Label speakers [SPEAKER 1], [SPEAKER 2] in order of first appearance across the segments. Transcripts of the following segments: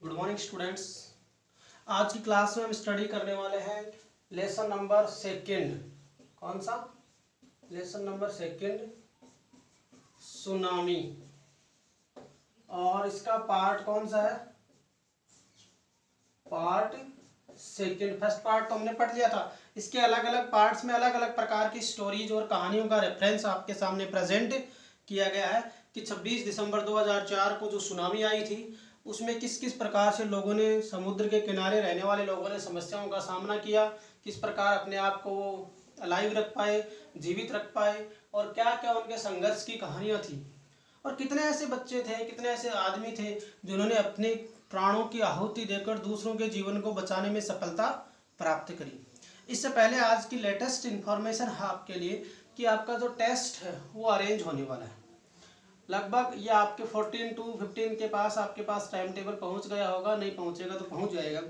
[SPEAKER 1] Good morning students. आज की class में हम स्टडी करने वाले हैं लेसन नंबर सेकंड। कौन सा? Lesson number second, tsunami. और इसका पार्ट कौन सा है? Part second. फर्स्ट पार्ट तो हमने पढ़ लिया था। इसके अलग अलग पार्ट्स में अलग अलग प्रकार की स्टोरीज और कहानियों का रेफरेंस आपके सामने प्रेजेंट किया गया है कि 26 दिसंबर 2004 को जो सुनामी आई थी उसमें किस किस प्रकार से लोगों ने, समुद्र के किनारे रहने वाले लोगों ने समस्याओं का सामना किया, किस प्रकार अपने आप को वो अलाइव रख पाए, जीवित रख पाए, और क्या क्या उनके संघर्ष की कहानियाँ थी, और कितने ऐसे बच्चे थे, कितने ऐसे आदमी थे जिन्होंने अपने प्राणों की आहुति देकर दूसरों के जीवन को बचाने में सफलता प्राप्त करी। इससे पहले आज की लेटेस्ट इन्फॉर्मेशन है आपके लिए कि आपका जो टेस्ट है वो अरेंज होने वाला है। लगभग ये आपके 14 to 15 के पास आपके पास टाइम टेबल पहुंच गया होगा, नहीं पहुंचेगा तो पहुंच जाएगा।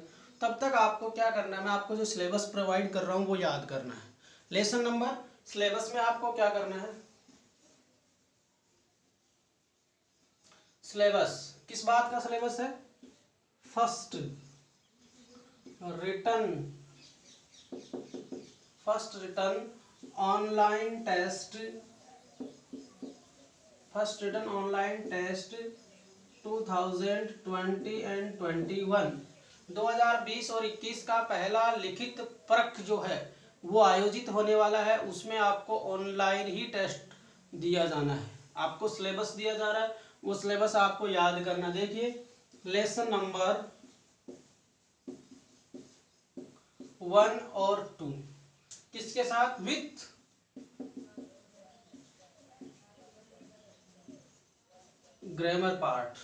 [SPEAKER 1] तब तक आपको क्या करना है, मैं आपको जो सिलेबस प्रोवाइड कर रहा हूं वो याद करना है। लेसन नंबर सिलेबस में आपको क्या करना है? सिलेबस किस बात का सिलेबस है? First written online test, first written online test 2020 and 21, 2020 और 21 का पहला लिखित परख जो है वो आयोजित होने वाला है। उसमें आपको ऑनलाइन ही टेस्ट दिया जाना है। आपको सिलेबस दिया जा रहा है, वो सिलेबस आपको याद करना। देखिए, लेसन नंबर 1 और 2 किसके साथ? With grammar part,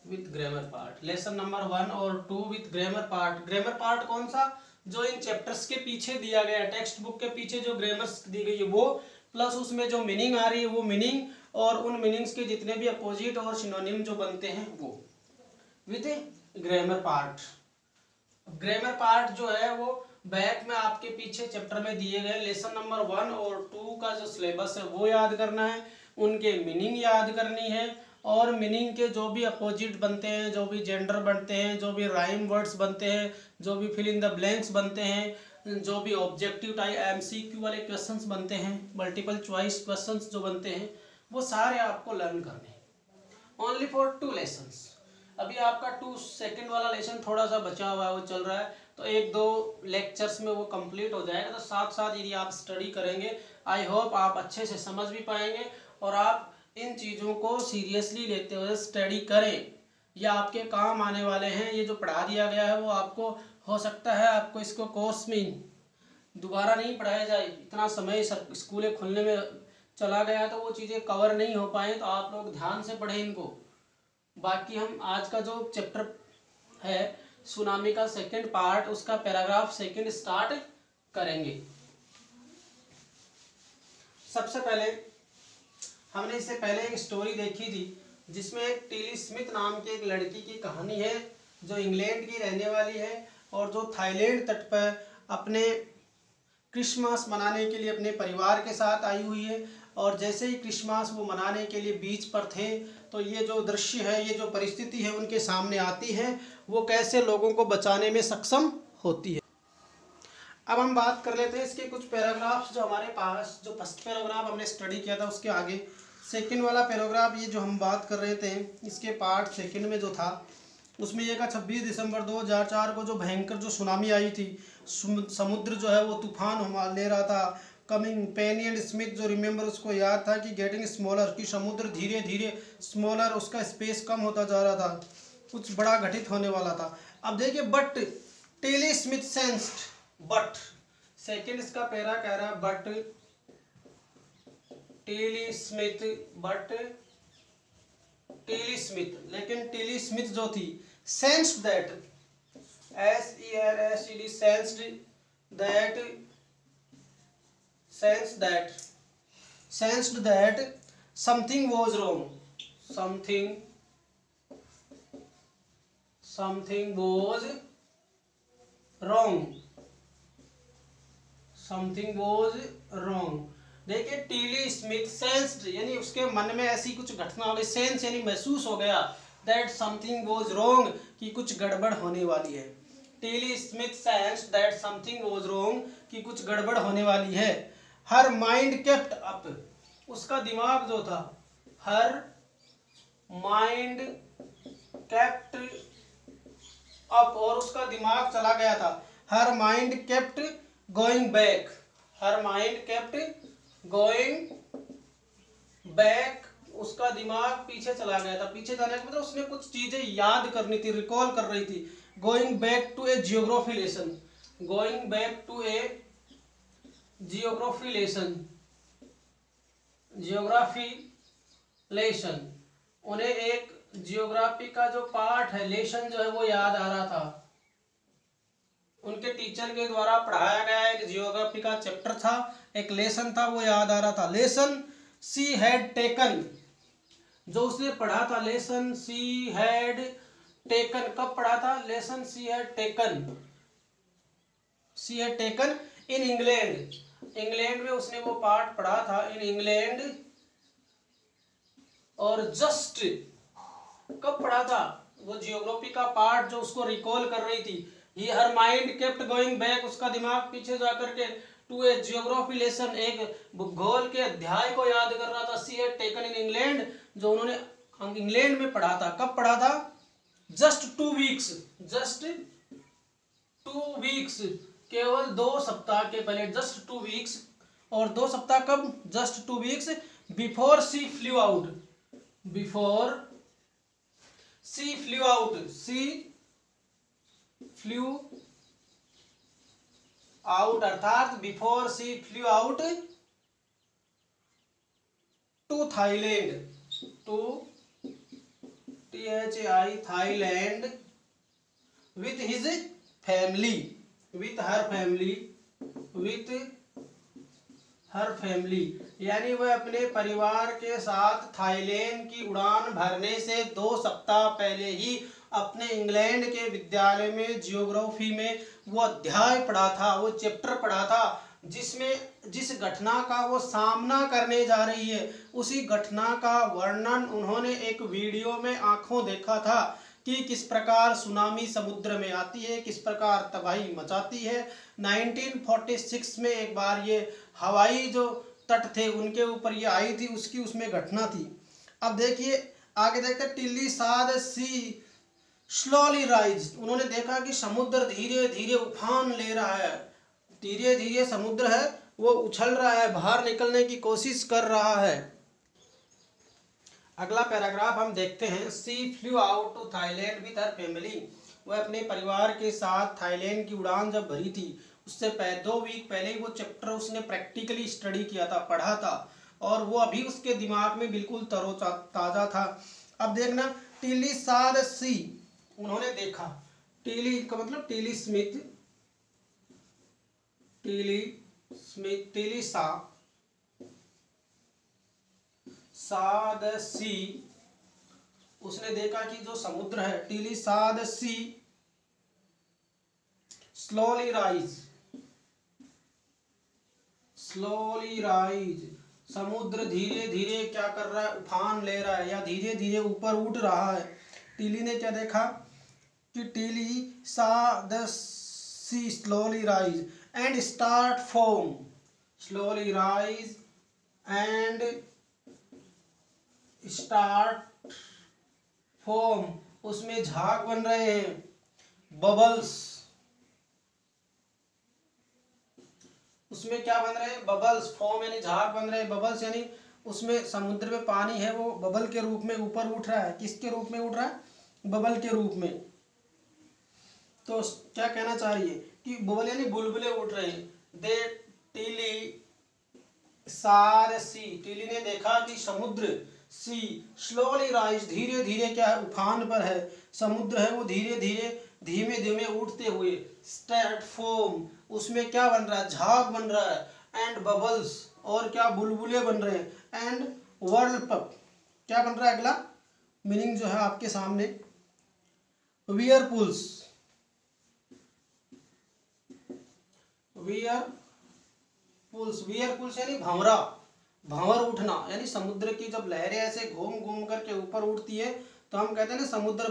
[SPEAKER 1] with grammar part. Lesson number 1 और 2 with grammar part. Grammar part कौन सा? जो इन चैप्टर्स के पीछे दिया गया है, टेक्स्ट बुक के पीछे जो ग्रामर्स दी गई है वो, प्लस उसमें जो मीनिंग आ रही है वो मीनिंग, और उन मीनिंग्स के जितने भी अपोजिट और सिनोनिम जो बनते हैं वो, with grammar part. Grammar part जो है वो बैक में आपके पीछे चैप्टर में दिए गए लेसन नंबर 1 और 2 का जो सिलेबस है वो याद करना है, उनके मीनिंग याद करनी है, और मीनिंग के जो भी अपोजिट बनते हैं, जो भी जेंडर बनते हैं, जो भी राइम वर्ड्स बनते हैं, जो भी फिल इन द ब्लैंक्स बनते हैं, जो भी ऑब्जेक्टिव टाइप MCQ वाले क्वेश्चंस बनते हैं, मल्टीपल चॉइस क्वेश्चंस जो बनते हैं, वो सारे आपको लर्न करने हैं। Only for 2 lessons. अभी आपका 2 सेकंड वाला लेसन थोड़ा सा बचा हुआ है, वो चल रहा है, तो 1-2 लेक्चर्स में वो कंप्लीट हो जाएगा। तो साथ साथ यदि आप स्टडी करेंगे, आई होप आप अच्छे से समझ भी पाएंगे, और आप इन चीज़ों को सीरियसली लेते हुए स्टडी करें। ये आपके काम आने वाले हैं। ये जो पढ़ा दिया गया है वो आपको, हो सकता है आपको इसको कोर्स में दोबारा नहीं पढ़ाया जाए, इतना समय स्कूलें खुलने में चला गया तो वो चीज़ें कवर नहीं हो पाए, तो आप लोग ध्यान से पढ़ें इनको। बाकी हम आज का जो चैप्टर है सुनामी का सेकंड पार्ट, उसका पैराग्राफ सेकंड स्टार्ट करेंगे। सबसे पहले हमने इससे पहले एक स्टोरी देखी थी जिसमें एक टिली स्मिथ नाम की एक लड़की की कहानी है जो इंग्लैंड की रहने वाली है और जो थाईलैंड तट पर अपने क्रिसमस मनाने के लिए अपने परिवार के साथ आई हुई है। और जैसे ही क्रिसमस वो मनाने के लिए बीच पर थे तो ये जो दृश्य है, ये जो परिस्थिति है उनके सामने आती है, वो कैसे लोगों को बचाने में सक्षम होती है। अब हम बात कर लेते हैं इसके कुछ पैराग्राफ्स जो हमारे पास, जो फर्स्ट पैराग्राफ हमने स्टडी किया था उसके आगे सेकंड वाला पैराग्राफ, ये जो हम बात कर रहे थे इसके पार्ट सेकंड में जो था उसमें ये का 26 दिसंबर 2004 को जो भयंकर जो सुनामी आई थी, समुद्र जो है वो तूफान ले रहा था, कमिंग। पेनी एंड स्मिथ जो रिमेंबर, उसको याद था कि गेटिंग स्मॉलर, कि समुद्र धीरे धीरे स्मॉलर, उसका स्पेस कम होता जा रहा था, कुछ बड़ा घटित होने वाला था। अब देखिए, but Tilly Smith sensed, but second इसका पैरा कह रहा है but Tilly Smith, but Tilly Smith, लेकिन टेली स्मिथ जो थी sensed that, SENSED, sensed that something was wrong, something was wrong। देखिए, टीली स्मिथ सेंस्ड यानी उसके मन में ऐसी कुछ घटना हो गई, सेंस यानी महसूस हो गया, दैट समथिंग वॉज रॉन्ग, कि कुछ गड़बड़ होने वाली है। Tilly Smith sensed that something was wrong, कि कुछ गड़बड़ होने वाली है। हर माइंड केप्ट अप, उसका दिमाग जो था, हर माइंड केप्ट अप, और उसका दिमाग चला गया था। हर माइंड केप्ट गोइंग बैक, हर माइंड केप्ट गोइंग बैक, उसका दिमाग पीछे चला गया था। पीछे जाने का मतलब उसने कुछ चीजें याद करनी थी, रिकॉल कर रही थी। Going back to a geography lesson, going back to a geography lesson, geography lesson, उन्हें एक जियोग्राफी का जो पार्ट है, लेसन जो है वो याद आ रहा था। उनके टीचर के द्वारा पढ़ाया गया एक जियोग्राफी का चैप्टर था, एक लेसन था, वो याद आ रहा था। लेसन सी हैड टेकन, जो उसने पढ़ा था, लेसन सी हैड टेकन, कब पढ़ा था? Lesson she had taken, she had taken in England, England में उसने वो पार्ट पढ़ा था, इन इंग्लैंड। और जस्ट कब पढ़ा था? वो जियोग्राफी का पार्ट जो उसको रिकॉल कर रही थी। ही her mind kept going back, उसका दिमाग पीछे जाकर के टू ए जियोग्राफी लेसन, एक भूगोल के अध्याय को याद कर रहा था। She had taken in England, जो उन्होंने इंग्लैंड में पढ़ा था। कब पढ़ा था? जस्ट 2 वीक्स, जस्ट 2 वीक्स, केवल 2 सप्ताह के पहले, जस्ट 2 वीक्स। और 2 सप्ताह कब? Just 2 weeks before she flew out, before she flew out, she flew out, अर्थात before she flew out to Thailand, to THAI Thailand with his family, with her family, with her family, यानी वह अपने परिवार के साथ Thailand की उड़ान भरने से 2 सप्ताह पहले ही अपने इंग्लैंड के विद्यालय में जियोग्राफी में वो अध्याय पढ़ा था, वो चैप्टर पढ़ा था, जिसमें जिस घटना का वो सामना करने जा रही है, उसी घटना का वर्णन उन्होंने एक वीडियो में आंखों देखा था कि किस प्रकार सुनामी समुद्र में आती है, किस प्रकार तबाही मचाती है। 1946 में एक बार ये हवाई जो तट थे उनके ऊपर ये आई थी, उसकी उसमें घटना थी। अब देखिए आगे देखते, टिल्ली सा द सी स्लोली राइज, उन्होंने देखा कि समुद्र धीरे धीरे उफान ले रहा है, धीरे धीरे समुद्र है वो उछल रहा है, बाहर निकलने की कोशिश कर रहा है। अगला पैराग्राफ हम देखते हैं। She flew out to Thailand with her family, वह अपने परिवार के साथ थाईलैंड की उड़ान जब भरी थी, उससे 2 वीक पहले ही वो चैप्टर उसने प्रैक्टिकली स्टडी किया था, पढ़ा था, और वो अभी उसके दिमाग में बिल्कुल तरोताजा था। अब देखना, टिली सा द सी, उन्होंने देखा, टिली का मतलब Tilly Smith, Tilly Smith, Tilly saw the sea, उसने देखा कि जो समुद्र है, Tilly saw the sea slowly rise, slowly rise, समुद्र धीरे धीरे क्या कर रहा है? उफान ले रहा है या धीरे धीरे ऊपर उठ रहा है। टिली ने क्या देखा कि Tilly saw the sea slowly rise and start foam, slowly rise and start foam, उसमें झाग बन रहे हैं, बबल्स, उसमें क्या बन रहे हैं? बबल्स, फॉर्म यानी झाग बन रहे हैं, बबल्स यानी उसमें समुद्र में पानी है वो बबल के रूप में ऊपर उठ रहा है। किसके रूप में उठ रहा है? बबल के रूप में। तो क्या कहना चाह रही है कि बबल यानी बुलबुले उठ रहे हैं। दे टिली सार सी, टिली ने देखा कि समुद्र, सी स्लोली राइज, धीरे धीरे क्या है? उफान पर है, समुद्र है वो धीरे धीरे धीमे धीमे उठते हुए, स्टार्ट फॉर्म, उसमें क्या बन रहा है? झाग बन रहा है, एंड बबल्स, और क्या? बुलबुले बन रहे हैं, एंड वर्लपप, क्या बन रहा है? अगला मीनिंग जो है आपके सामने, वियरपुल्स, वियरपुल्स, वियरपुल्स यानी भंवरा, भंवर उठना, यानी समुद्र की जब लहरें ऐसे घूम घूम करके ऊपर उठती है तो हम कहते हैं ना समुद्र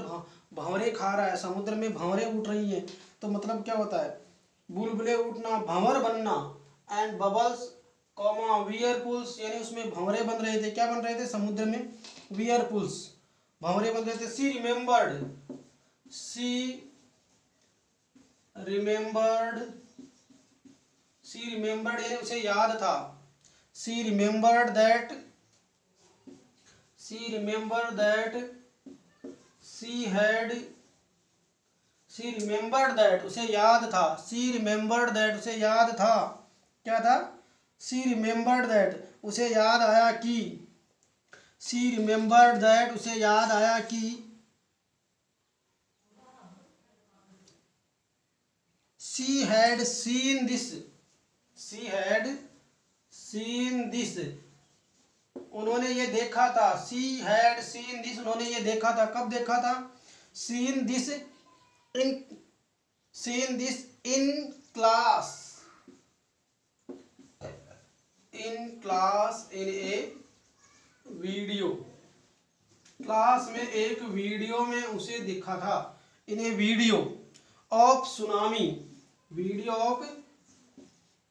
[SPEAKER 1] भंवरे खा रहा है, समुद्र में भंवरे उठ रही हैं, तो मतलब क्या होता है, बुलबुले उठना, भंवर बनना। एंड बबल्स कॉमा वियरपुल्स, यानी उसमें भंवरे बन रहे थे। क्या बन रहे थे समुद्र में? वियरपुल्स, भंवरे बन रहे थे। सी रिमेम्बर्ड यानी उसे याद था। She remembered that she remembered that उसे याद था। सी रिमेम्बर्ड दैट उसे याद था। क्या था? सी रिमेम्बर्ड दैट उसे याद आया कि सी रिमेम्बर्ड दैट उसे याद आया कि शी हैड सीन दिस उन्होंने ये देखा था। शी हैड सीन दिस उन्होंने ये देखा था। कब देखा था? Seen this in class in A video. Class में एक वीडियो में उसे देखा था। इन ए वीडियो ऑफ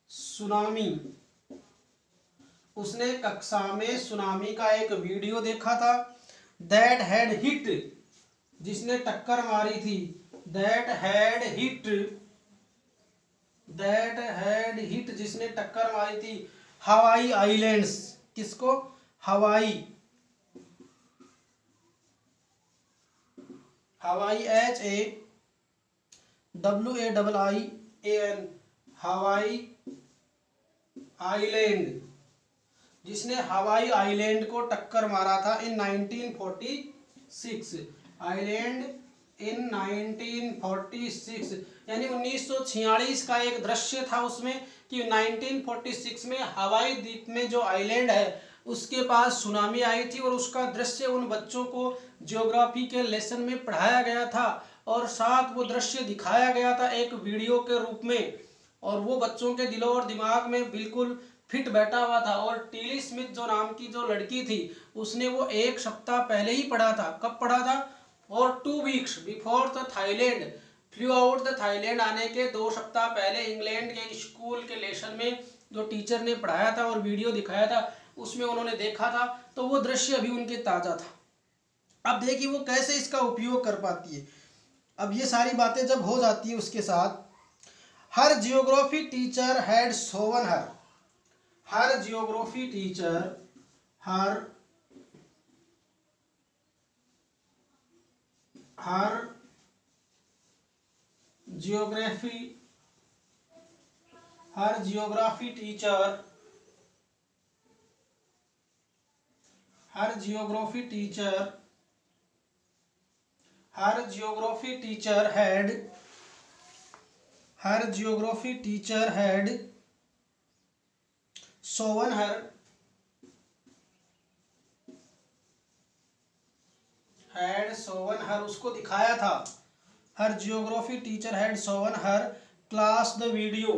[SPEAKER 1] सुनामी उसने कक्षा में सुनामी का एक वीडियो देखा था। दैट हैड हिट जिसने टक्कर मारी थी। दैट हैड हिट जिसने टक्कर मारी थी हवाई आइलैंड्स। किसको? हवाई HAWAIAN हवाई आइलैंड, जिसने हवाई आइलैंड को टक्कर मारा था इन 1946। आइलैंड इन 1946 यानी 1946 का एक दृश्य था उसमें कि 1946 में हवाई द्वीप में जो आइलैंड है उसके पास सुनामी आई थी, और उसका दृश्य उन बच्चों को ज्योग्राफी के लेसन में पढ़ाया गया था, और साथ वो दृश्य दिखाया गया था एक वीडियो के रूप में, और वो बच्चों के दिलों और दिमाग में बिल्कुल फिट बैठा हुआ था। और टीली स्मिथ जो नाम की जो लड़की थी उसने वो एक सप्ताह पहले ही पढ़ा था। कब पढ़ा था? और 2 weeks before the Thailand flu out the Thailand आने के 2 सप्ताह पहले इंग्लैंड के स्कूल के लेसन में जो टीचर ने पढ़ाया था और वीडियो दिखाया था उसमें उन्होंने देखा था। तो वो दृश्य अभी उनके ताज़ा था। अब देखिए वो कैसे इसका उपयोग कर पाती है। अब ये सारी बातें जब हो जाती है उसके साथ, her geography teacher had shown her geography teacher had shown her उसको दिखाया था। Her geography teacher had shown her class the video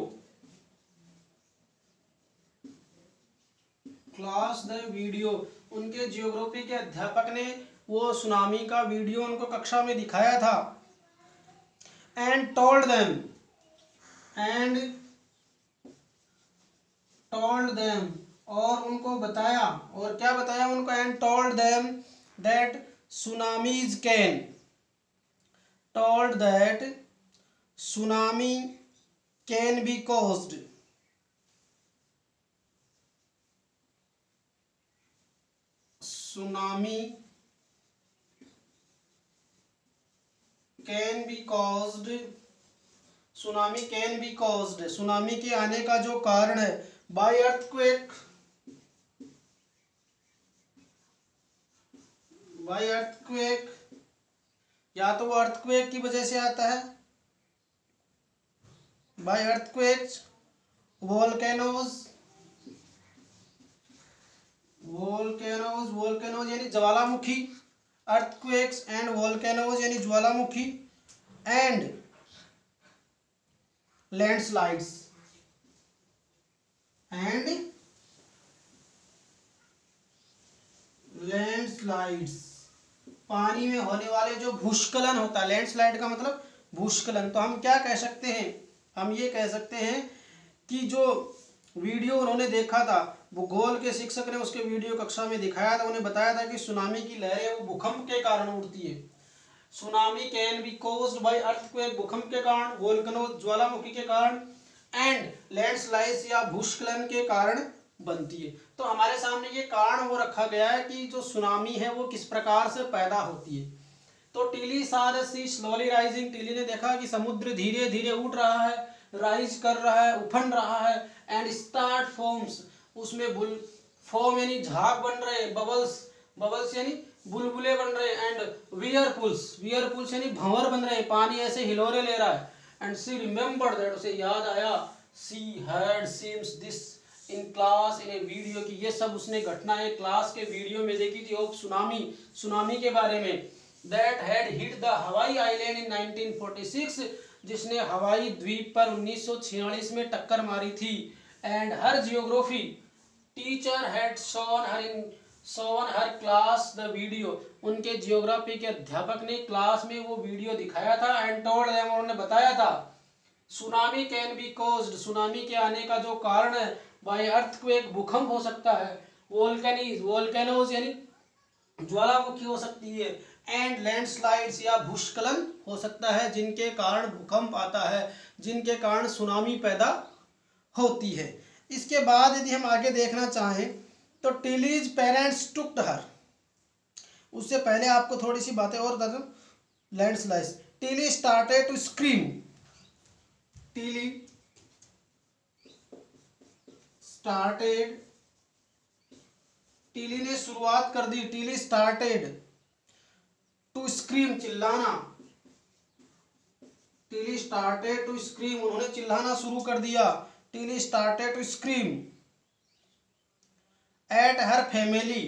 [SPEAKER 1] उनके जियोग्राफी के अध्यापक ने वो सुनामी का वीडियो उनको कक्षा में दिखाया था। एंड टोल्ड देम और उनको बताया। और क्या बताया उनको? And told them that tsunami can be caused tsunami के आने का जो कारण है बाय अर्थक्वेक या तो वो अर्थक्वेक की वजह से आता है, बाय अर्थक्वेक्स, वोल्केनोज यानी ज्वालामुखी, अर्थक्वेक्स एंड वोल्केनोज यानी ज्वालामुखी, एंड लैंडस्लाइड्स पानी में होने वाले जो भूस्खलन होता है, लैंडस्लाइड का मतलब भूस्खलन, तो हम क्या कह सकते हैं, हम ये कह सकते हैं कि जो वीडियो उन्होंने देखा था, भूगोल के शिक्षक ने उसके वीडियो कक्षा में दिखाया था, उन्हें बताया था कि सुनामी की लहरें वो भूकंप के कारण उड़ती है। Tsunami can be caused by earthquake, भूकंप के कारण, वोल्केनो ज्वालामुखी के कारण, एंड लैंडस्लाइड्स या भूस्खलन के कारण बनती है। तो हमारे सामने ये कारण वो रखा गया है कि जो सुनामी है वो किस प्रकार से पैदा होती है। तो Tilly saw the sea slowly rising, Tilly ने देखा कि समुद्र धीरे धीरे उठ रहा है, राइज कर रहा है, उफंड रहा है, एंड स्टार्ट फॉर्म्स, उसमें बुल फॉर्म यानी झाग बन रहे, बबल्स, बबल्स यानी बुलबुले बन रहे, एंड वियरपुल्स यानी भंवर बन रहे, पानी ऐसे हिलोरे ले रहा है। एंड शी रिमेम्बर्ड दैट, उसे याद आया, she had scenes this in class in A video, की ये सब उसने घटनाएं क्लास के वीडियो में देखी थी ऑफ सुनामी के बारे में, that had hit the Hawaii island in 1946, जिसने हवाई द्वीप पर 1946 में टक्कर मारी थी। And her geography teacher had shown her class the video, उनके जियोग्राफी के अध्यापक ने क्लास में वो वीडियो दिखाया था। एंड टोल्ड देम, उन्होंने बताया था, tsunami can be caused, tsunami के आने का जो कारण है, बाय अर्थक्वेक, भूकंप हो सकता है, वोल्केनोज यानी ज्वालामुखी हो सकती है, एंड लैंडस्लाइड्स या भूस्खलन हो सकता है, जिनके कारण भूकंप आता है, जिनके कारण सुनामी पैदा होती है। इसके बाद यदि हम आगे देखना चाहें तो टिलीज पेरेंट्स टुक हर, उससे पहले आपको थोड़ी सी बातें और बता दूं, landslides, Tilly started to scream, Tilly started, Tilly ने शुरुआत कर दी, टिली स्टार्टेड टू स्क्रीम, चिल्लाना, टिली स्टार्टेड टू स्क्रीम, उन्होंने चिल्लाना शुरू कर दिया, Tilly started to scream at her family,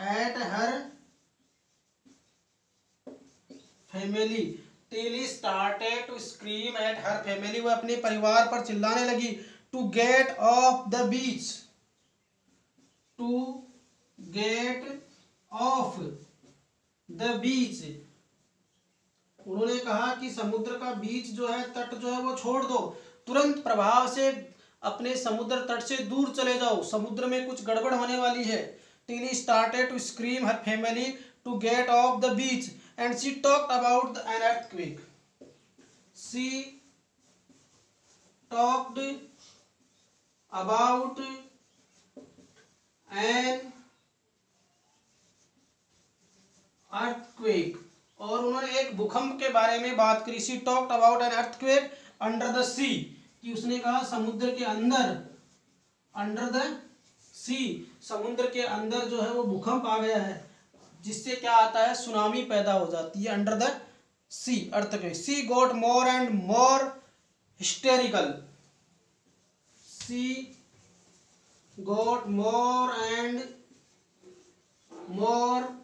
[SPEAKER 1] at her family, Tilly started to scream at her family, वो अपने परिवार पर चिल्लाने लगी, to get off the beach, to get off the beach, उन्होंने कहा कि समुद्र का बीच जो है, तट जो है वो छोड़ दो, तुरंत प्रभाव से अपने समुद्र तट से दूर चले जाओ, समुद्र में कुछ गड़बड़ होने वाली है। Tilly started to scream her family to get off the beach and she talked about an earthquake, she talked about an earthquake, और उन्होंने एक भूकंप के बारे में बात करी, she talked about an earthquake under the sea, कि उसने कहा समुद्र के अंदर, अंडर द सी, समुद्र के अंदर जो है वो भूकंप आ गया है, जिससे क्या आता है, सुनामी पैदा हो जाती है, under the sea, earthquake. She got more and more hysterical, she got more and more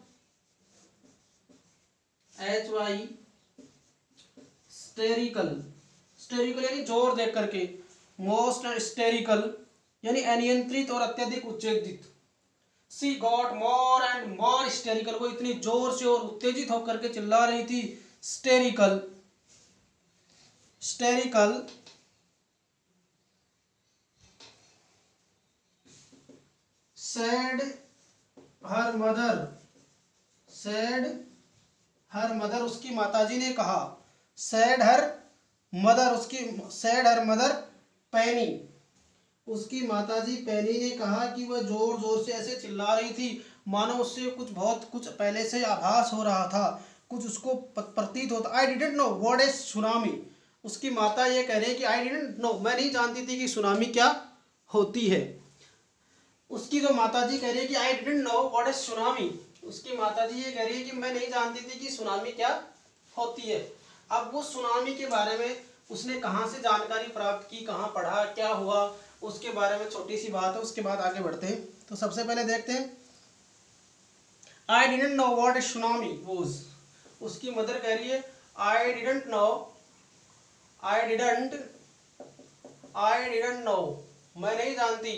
[SPEAKER 1] HY hysterical, hysterical यानी जोर देख करके, मोस्ट स्टेरिकल यानी अनियंत्रित और अत्यधिक उत्तेजित, सी गॉट मोर एंड मोर स्टेरिकल, वो इतनी जोर से और उत्तेजित होकर के चिल्ला रही थी, hysterical, hysterical, said her mother, said her mother, उसकी माताजी ने कहा, सैड हर मदर, उसकी सैड हर मदर पैनी, उसकी माताजी पैनी ने कहा कि वह जोर जोर से ऐसे चिल्ला रही थी मानो उससे कुछ पहले से आभास हो रहा था, कुछ उसको प्रतीत होता। I didn't know what is tsunami, उसकी माता ये कह रही है कि आई डिडंट नो, मैं नहीं जानती थी कि सुनामी क्या होती है। उसकी जो माताजी कह रही है कि I didn't know what is tsunami, उसकी माताजी ये कह रही है कि मैं नहीं जानती थी कि सुनामी क्या होती है। अब वो सुनामी के बारे में उसने कहाँ से जानकारी प्राप्त की, कहाँ पढ़ा, क्या हुआ, उसके बारे में छोटी सी बात है, उसके बाद आगे बढ़ते हैं। तो सबसे पहले देखते हैं, I didn't know what is tsunami was, उसकी मदर कह रही है I didn't know, I didn't know, मैं नहीं जानती,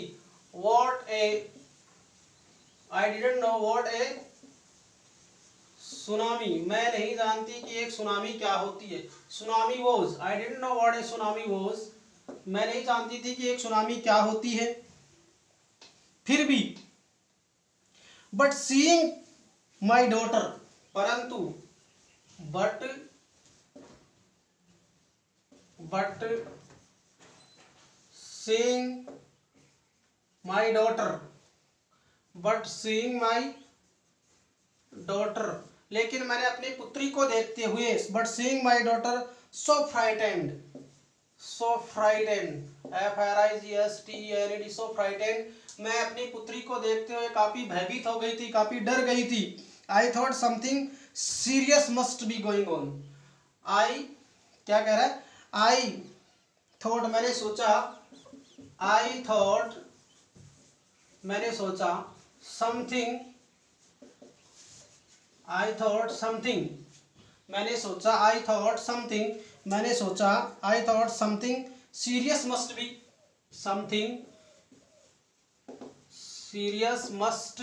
[SPEAKER 1] what A, I didn't know what A tsunami, मैं नहीं जानती कि एक सुनामी क्या होती है। Tsunami was, I didn't know what A tsunami was, मैं नहीं जानती थी कि एक सुनामी क्या होती है। फिर भी, बट सीइंग माई डॉटर, परंतु, but seeing my daughter, but seeing my daughter, लेकिन मैंने अपनी पुत्री को देखते हुए, but seeing my daughter so frightened, so frightened, FRIGHTEND, so frightened, मैं अपनी पुत्री को देखते हुए काफी भयभीत हो गई थी, काफी डर गई थी। I thought something serious must be going on, I, क्या कह रहा है, आई थॉट, मैंने सोचा, आई थॉट, मैंने सोचा, समथिंग, आई थॉट समथिंग, मैंने सोचा, आई थॉट समथिंग, मैंने सोचा, आई thought something serious must B, something serious must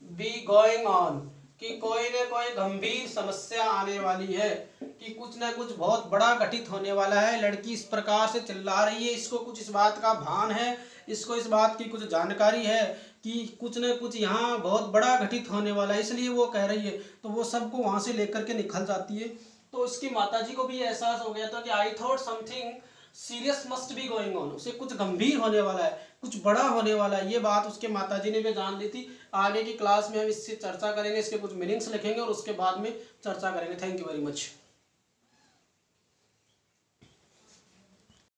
[SPEAKER 1] be going on, कि कोई न कोई गंभीर समस्या आने वाली है, कि कुछ न कुछ बहुत बड़ा घटित होने वाला है। लड़की इस प्रकार से चिल्ला रही है, इसको कुछ इस बात का भान है, इसको इस बात की कुछ जानकारी है कि कुछ न कुछ यहाँ बहुत बड़ा घटित होने वाला है, इसलिए वो कह रही है। तो वो सबको वहाँ से लेकर के निकल जाती है। तो उसकी माताजी को भी एहसास हो गया था कि आई thought something serious must be going on, उसे कुछ गंभीर होने वाला है, कुछ बड़ा होने वाला है। ये बात उसके माताजी ने भी जान ली थी। आगे की क्लास में हम इससे चर्चा करेंगे, इसके कुछ मीनिंग्स लिखेंगे और उसके बाद में चर्चा करेंगे। Thank you very much.